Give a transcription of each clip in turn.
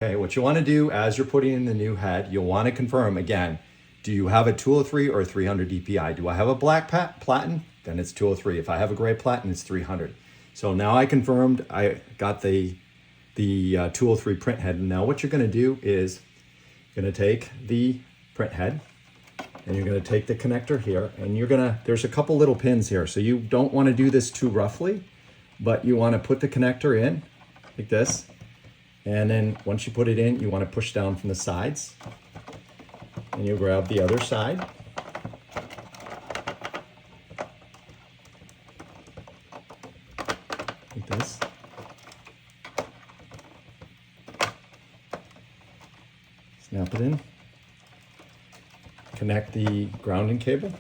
Okay, what you want to do as you're putting in the new head, you'll want to confirm again, do you have a 203 or 300 DPI? Do I have a black platen? Then it's 203. If I have a gray platen, it's 300. So now I confirmed I got the 203 print head. And now what you're going to do is you're going to take the print head and you're going to take the connector here and there's a couple little pins here. So you don't want to do this too roughly, but you want to put the connector in like this. And then once you put it in, you want to push down from the sides. And you'll grab the other side. Like this. Snap it in. Connect the grounding cable.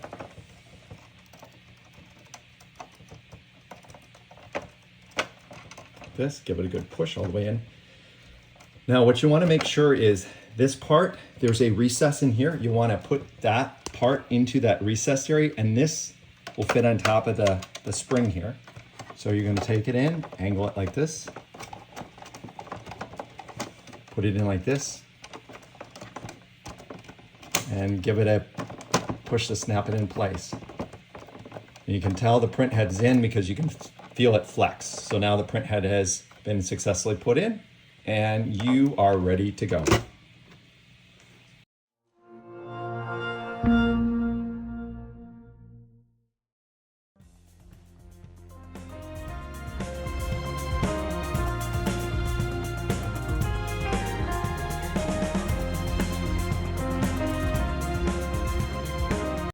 Like this, give it a good push all the way in. Now what you want to make sure is this part, there's a recess in here. You want to put that part into that recess area and this will fit on top of the spring here. So you're going to take it in, angle it like this, put it in like this, and give it a push to snap it in place. And you can tell the print head's in because you can feel it flex. So now the print head has been successfully put in and you are ready to go.